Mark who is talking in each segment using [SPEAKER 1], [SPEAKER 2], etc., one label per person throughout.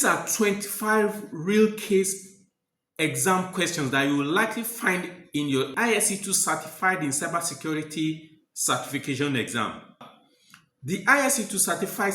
[SPEAKER 1] These are 25 real case exam questions that you will likely find in your ISC2 Certified in Cybersecurity certification exam. The ISC2 Certified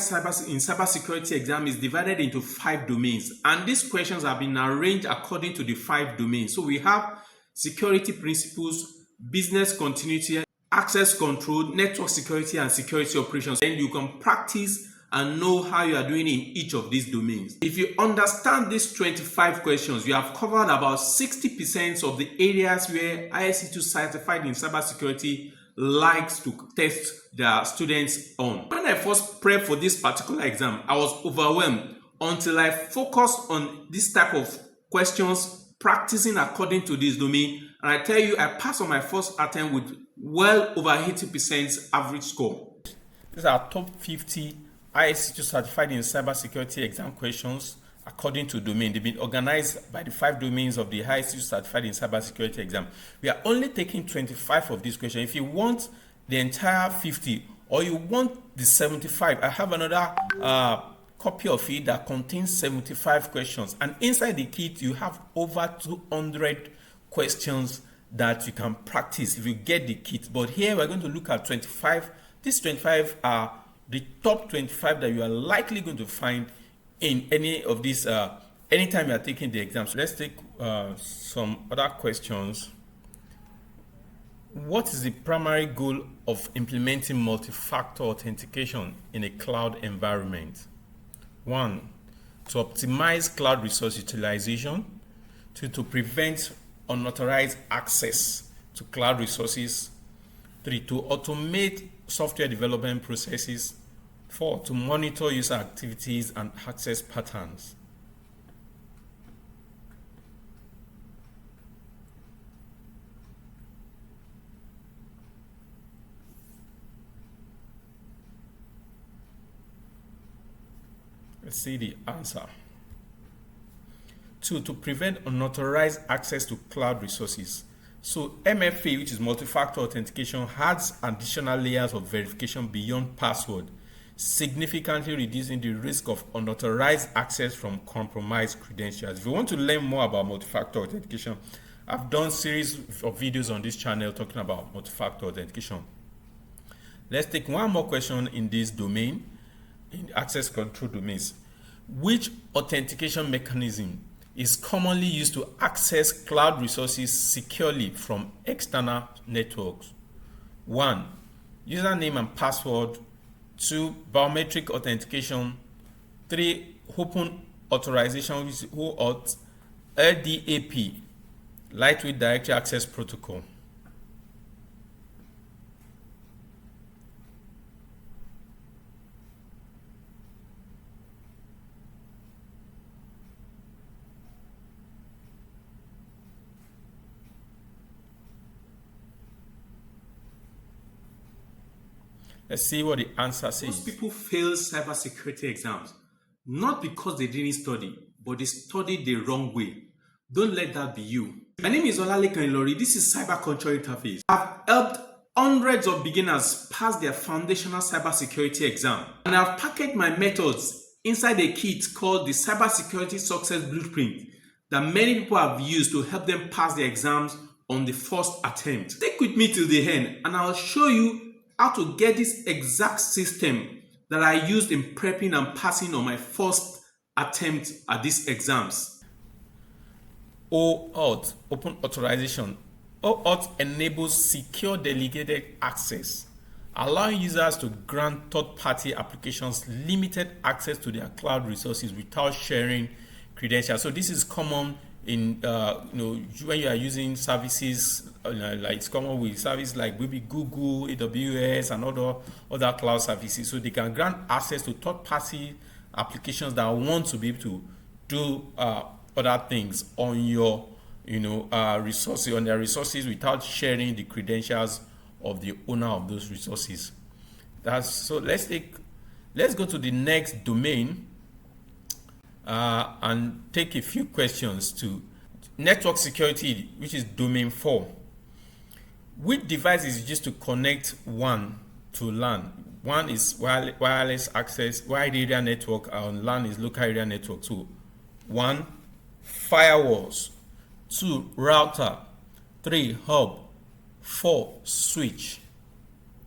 [SPEAKER 1] in Cybersecurity exam is divided into 5 domains, and these questions have been arranged according to the 5 domains. So we have security principles, business continuity, access control, network security, and security operations. Then you can practice and know how you are doing in each of these domains. If you understand these 25 questions, you have covered about 60% of the areas where ISC2 Certified in Cybersecurity likes to test their students on. When I first prepped for this particular exam, I was overwhelmed until I focused on this type of questions, practicing according to this domain, and I tell you, I passed on my first attempt with well over 80% average score. These are top 50 ISC2 Certified in Cybersecurity exam questions according to domain. They've been organized by the 5 domains of the ISC2 Certified in Cybersecurity exam. We are only taking 25 of these questions. If you want the entire 50 or you want the 75, I have another copy of it that contains 75 questions. And inside the kit, you have over 200 questions that you can practice if you get the kit. But here we're going to look at 25. These 25 are the top 25 that you are likely going to find in any of these anytime you are taking the exam. So let's take some other questions. What is the primary goal of implementing multi-factor authentication in a cloud environment? 1, to optimize cloud resource utilization. 2, to prevent unauthorized access to cloud resources. 3, to automate software development processes. 4, to monitor user activities and access patterns. Let's see the answer. 2, to prevent unauthorized access to cloud resources. So MFA, which is multi-factor authentication, adds additional layers of verification beyond password, significantly reducing the risk of unauthorized access from compromised credentials. If you want to learn more about multi-factor authentication, I've done series of videos on this channel talking about multi-factor authentication. Let's take one more question in this domain, in access control domains. Which authentication mechanism is commonly used to access cloud resources securely from external networks? 1, username and password. 2, biometric authentication. 3, open authorization, which is OAuth. LDAP, lightweight directory access protocol. Let's see what the answer says. Most people fail cybersecurity exams, not because they didn't study, but they studied the wrong way. Don't let that be you. My name is Olalekan Ilori. This is Cyber Culture Interface. I've helped hundreds of beginners pass their foundational cybersecurity exam, and I've packaged my methods inside a kit called the Cybersecurity Success Blueprint that many people have used to help them pass their exams on the first attempt. Stick with me till the end, and I'll show you how to get this exact system that I used in prepping and passing on my first attempt at these exams. OAuth, open authorization. OAuth enables secure delegated access, allowing users to grant third-party applications limited access to their cloud resources without sharing credentials. So this is common in when you are using services like it's common with services like maybe Google, AWS, and other cloud services. So they can grant access to third-party applications that want to be able to do other things on your resources, on their resources, without sharing the credentials of the owner of those resources. So let's go to the next domain and take a few questions to network security, which is domain 4. Which device is used to connect WAN to LAN? one is wireless access, wide area network, and LAN is local area network. So 1, firewalls, 2, router, 3, hub, 4, switch.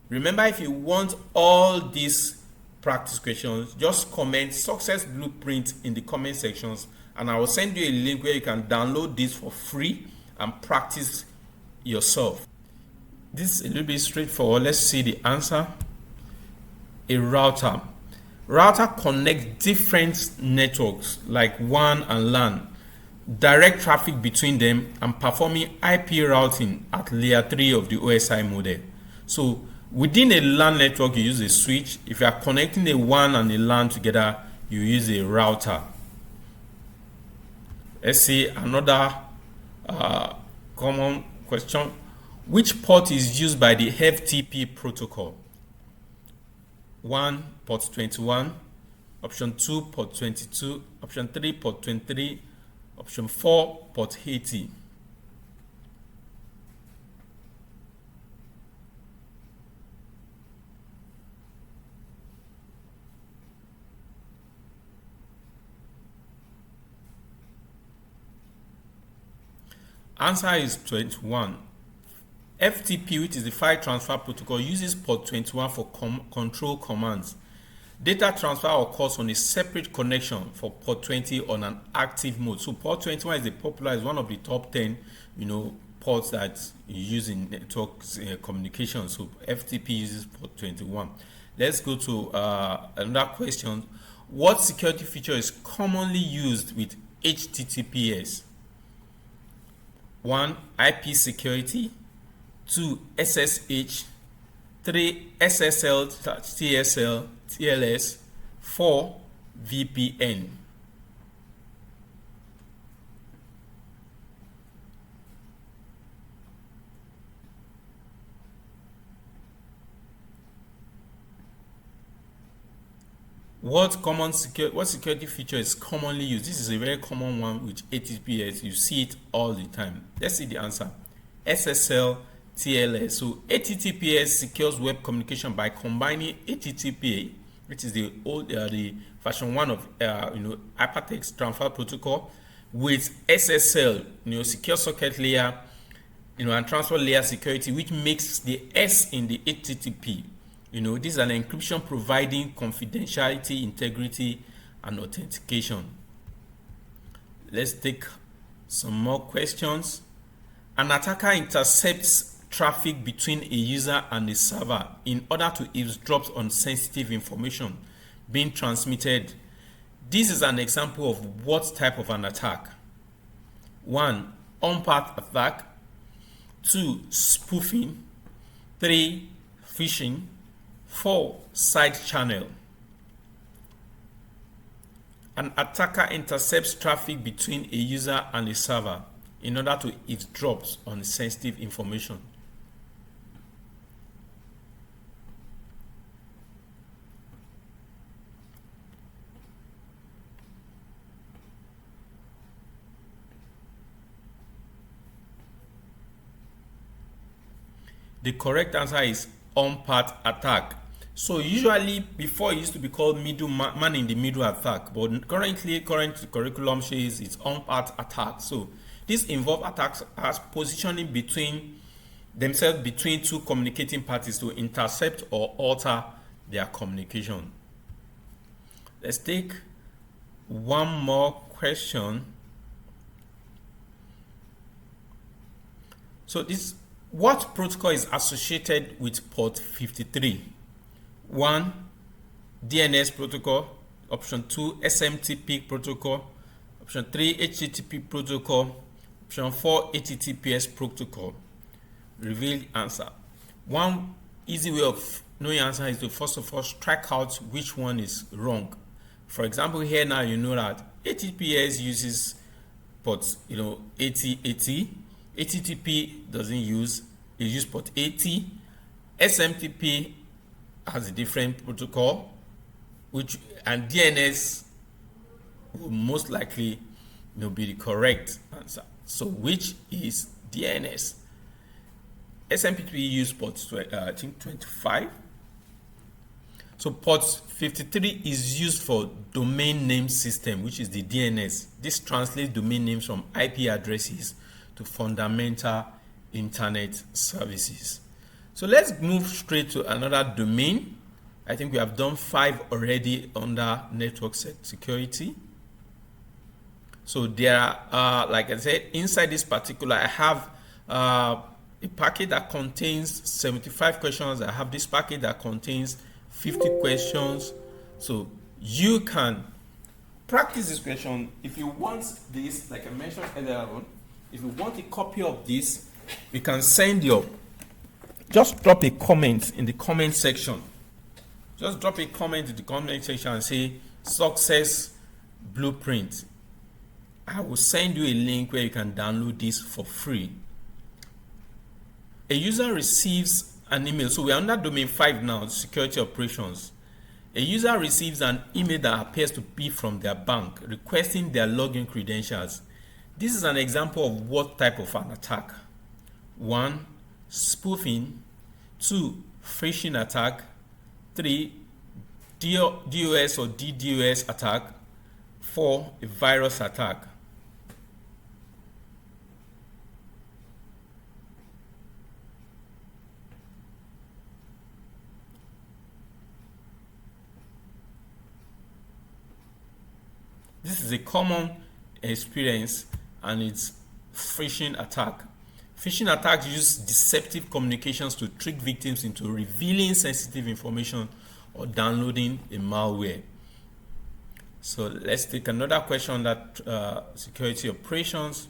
[SPEAKER 1] Remember, if you want all these practice questions, just comment success blueprint in the comment sections, and I will send you a link where you can download this for free and practice yourself. This is a little bit straightforward. Let's see the answer. A router. Router connects different networks like WAN and LAN, direct traffic between them, and performing IP routing at layer 3 of the OSI model. So within a LAN network, you use a switch. If you are connecting a WAN and a LAN together, you use a router. Let's see another common question. Which port is used by the FTP protocol? 1, port 21, option 2, port 22, option 3, port 23, option 4, port 80. Answer is 21. FTP, which is the file transfer protocol, uses port 21 for control commands. Data transfer occurs on a separate connection for port 20 on an active mode. So port 21 is is one of the top 10, ports that you use in network communication. So FTP uses port 21. Let's go to another question. What security feature is commonly used with HTTPS? 1, IP security, 2, SSH, 3, SSL, TSL, TLS, 4, VPN. What security feature is commonly used? This is a very common one with HTTPS. You see it all the time. Let's see the answer. SSL, TLS. So HTTPS secures web communication by combining HTTP, which is the version 1 of hypertext transfer protocol, with SSL, secure socket layer, and transfer layer security, which makes the S in the HTTP. This is an encryption providing confidentiality, integrity, and authentication. Let's take some more questions. An attacker intercepts traffic between a user and a server in order to eavesdrop on sensitive information being transmitted. This is an example of what type of an attack? 1, on-path attack. 2, spoofing. 3, phishing. 4, side channel. An attacker intercepts traffic between a user and a server in order to eavesdrop on sensitive information. The correct answer is on-path attack. So usually before it used to be called man in the middle attack, but current curriculum says it's on-path attack. So this involves attacks as positioning themselves between two communicating parties to intercept or alter their communication. Let's take one more question. So what protocol is associated with port 53? 1, DNS protocol. Option 2, SMTP protocol. Option 3, HTTP protocol. Option 4, HTTPS protocol. Reveal answer. One easy way of knowing answer is to first of all strike out which one is wrong. For example, here now you know that HTTPS uses port 8080. HTTP doesn't use, it uses port 80. SMTP has a different protocol, and DNS will most likely be the correct answer. So which is DNS? SMTP use port 25. So port 53 is used for domain name system, which is the DNS. This translates domain names from IP addresses to fundamental internet services. So let's move straight to another domain. I think we have done 5 already under network security. So there are, like I said, inside this particular, I have a packet that contains 75 questions. I have this packet that contains 50 questions. So you can practice this question. If you want this, like I mentioned earlier on, if you want a copy of this, you can send just drop a comment in the comment section. Just drop a comment in the comment section and say success blueprint. I will send you a link where you can download this for free. A user receives an email. So we're under domain 5 now, security operations. A user receives an email that appears to be from their bank requesting their login credentials. This is an example of what type of an attack? 1. Spoofing. 2. Phishing attack. 3. DOS or DDoS attack. 4. A virus attack. This is a common experience, and it's phishing attack. Phishing attacks use deceptive communications to trick victims into revealing sensitive information or downloading a malware. So let's take another question on that security operations.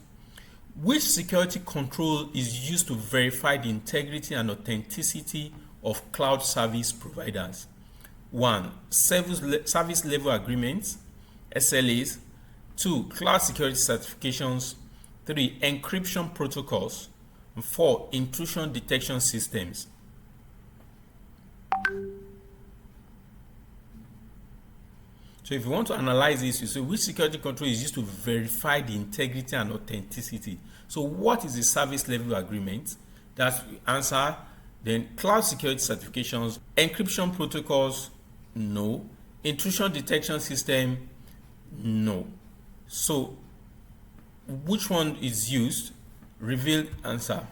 [SPEAKER 1] Which security control is used to verify the integrity and authenticity of cloud service providers? 1. Service level agreements, SLAs. 2. Cloud security certifications. 3. Encryption protocols. And 4. Intrusion detection systems. So if you want to analyze this, you say which security control is used to verify the integrity and authenticity. So what is the service level agreement? That's the answer. Then cloud security certifications, encryption protocols, no. Intrusion detection system, no. So which one is used? Revealed answer.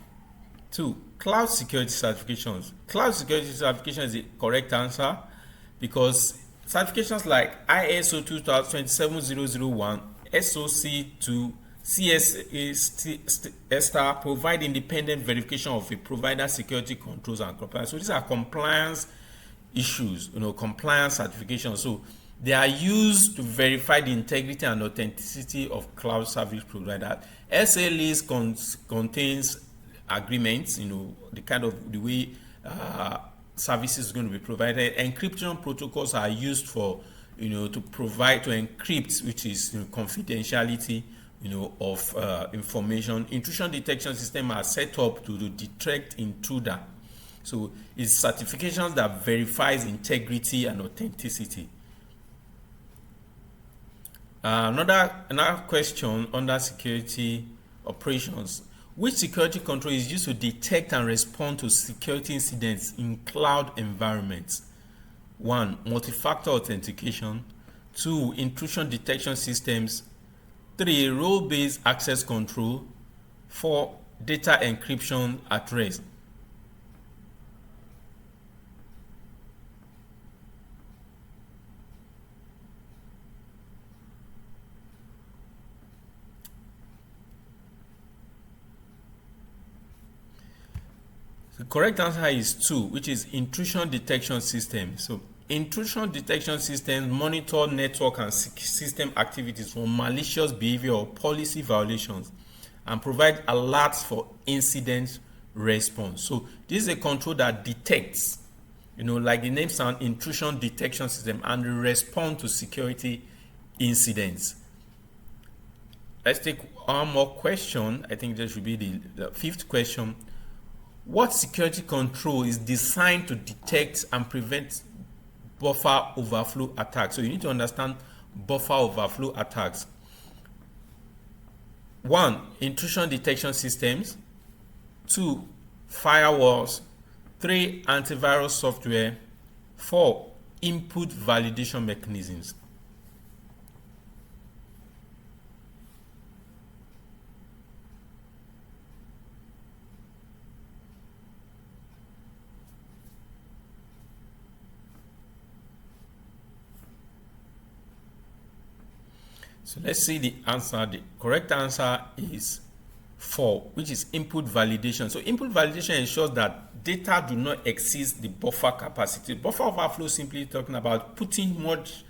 [SPEAKER 1] 2. Cloud security certifications. Cloud security certification is the correct answer because certifications like ISO 27001, SOC2, CSA provide independent verification of a provider's security controls and compliance. So these are compliance issues, compliance certifications. So they are used to verify the integrity and authenticity of cloud service provider. SLAs contains agreements, the way services is going to be provided. Encryption protocols are used for, to encrypt, which is confidentiality, of information. Intrusion detection system are set up to detect intruder. So it's certifications that verifies integrity and authenticity. Another question under security operations. Which security control is used to detect and respond to security incidents in cloud environments? 1. Multi-factor authentication. 2. Intrusion detection systems. 3. Role-based access control. 4. Data encryption at rest. The correct answer is 2, which is intrusion detection system. So intrusion detection systems monitor network and system activities for malicious behavior or policy violations and provide alerts for incident response. So this is a control that detects, like the name sounds, intrusion detection system, and respond to security incidents. Let's take one more question. I think that should be the 5th question. What security control is designed to detect and prevent buffer overflow attacks? So you need to understand buffer overflow attacks. 1. Intrusion detection systems. 2. Firewalls. 3. Antivirus software. 4. input validation mechanisms. So let's see the answer. The correct answer is 4, which is input validation. So input validation ensures that data do not exceed the buffer capacity. Buffer overflow simply talking about putting much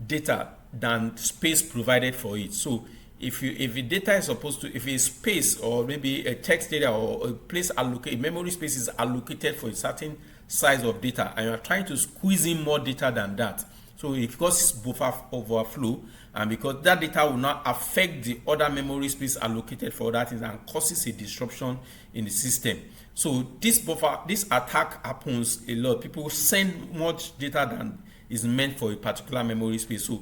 [SPEAKER 1] data than space provided for it. So if the data is supposed to, if a space or maybe a text data or a place allocated, memory space is allocated for a certain size of data, and you are trying to squeeze in more data than that, so it causes buffer overflow, and because that data will not affect the other memory space allocated for that thing and causes a disruption in the system. So this attack happens a lot. People send much data than is meant for a particular memory space. So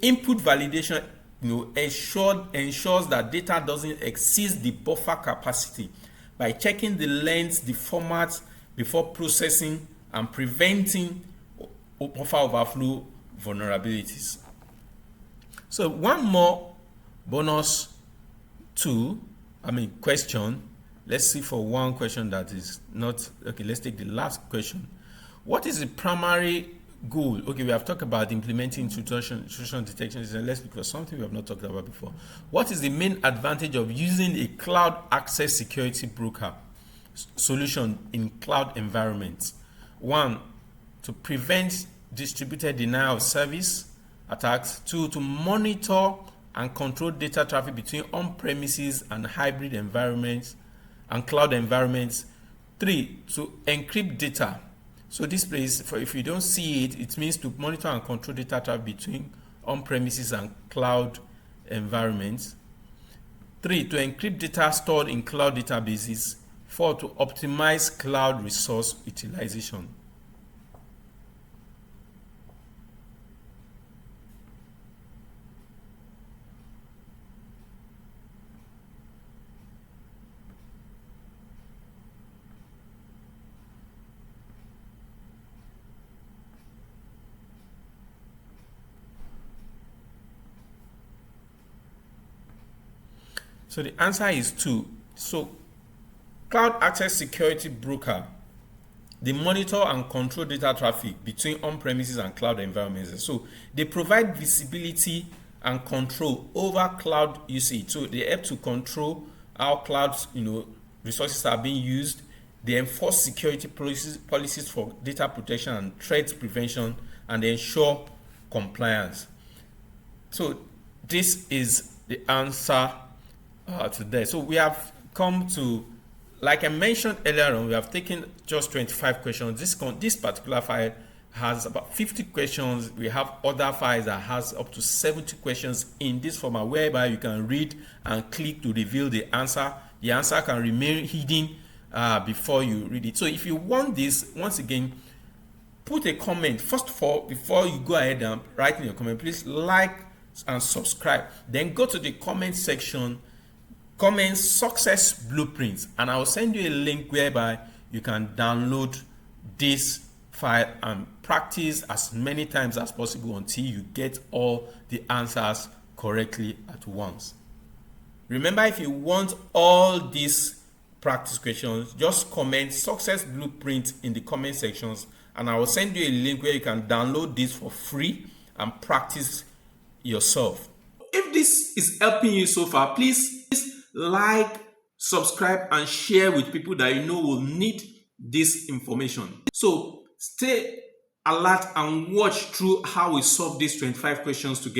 [SPEAKER 1] input validation, ensures that data doesn't exceed the buffer capacity by checking the length, the format before processing, and preventing buffer overflow vulnerabilities. So one more bonus question. Let's see for one question that is not okay. Let's take the last question. What is the primary goal? Okay, we have talked about implementing intrusion detection. Let's look for something we have not talked about before. What is the main advantage of using a cloud access security broker solution in cloud environments? 1, to prevent distributed denial of service attacks. 2, to monitor and control data traffic between on-premises and hybrid environments and cloud environments. 3, to encrypt data. So this place, if you don't see it, it means to monitor and control data traffic between on-premises and cloud environments. 3, to encrypt data stored in cloud databases. 4, to optimize cloud resource utilization. So the answer is 2. So cloud access security broker, they monitor and control data traffic between on-premises and cloud environments. So they provide visibility and control over cloud usage. So they help to control how cloud resources are being used. They enforce security policies for data protection and threat prevention, and they ensure compliance. So this is the answer today. So we have come to, like I mentioned earlier on, we have taken just 25 questions. This particular file has about 50 questions. We have other files that has up to 70 questions in this format, whereby you can read and click to reveal the answer. The answer can remain hidden before you read it. So if you want this, once again, put a comment. First of all, before you go ahead and write in your comment, please like and subscribe. Then go to the comment section, comment success blueprints, and I will send you a link whereby you can download this file and practice as many times as possible until you get all the answers correctly at once. Remember, if you want all these practice questions, just comment success blueprint in the comment sections, and I will send you a link where you can download this for free and practice yourself. If this is helping you so far, please like, subscribe, and share with people that you know will need this information. So stay alert and watch through how we solve these 25 questions together.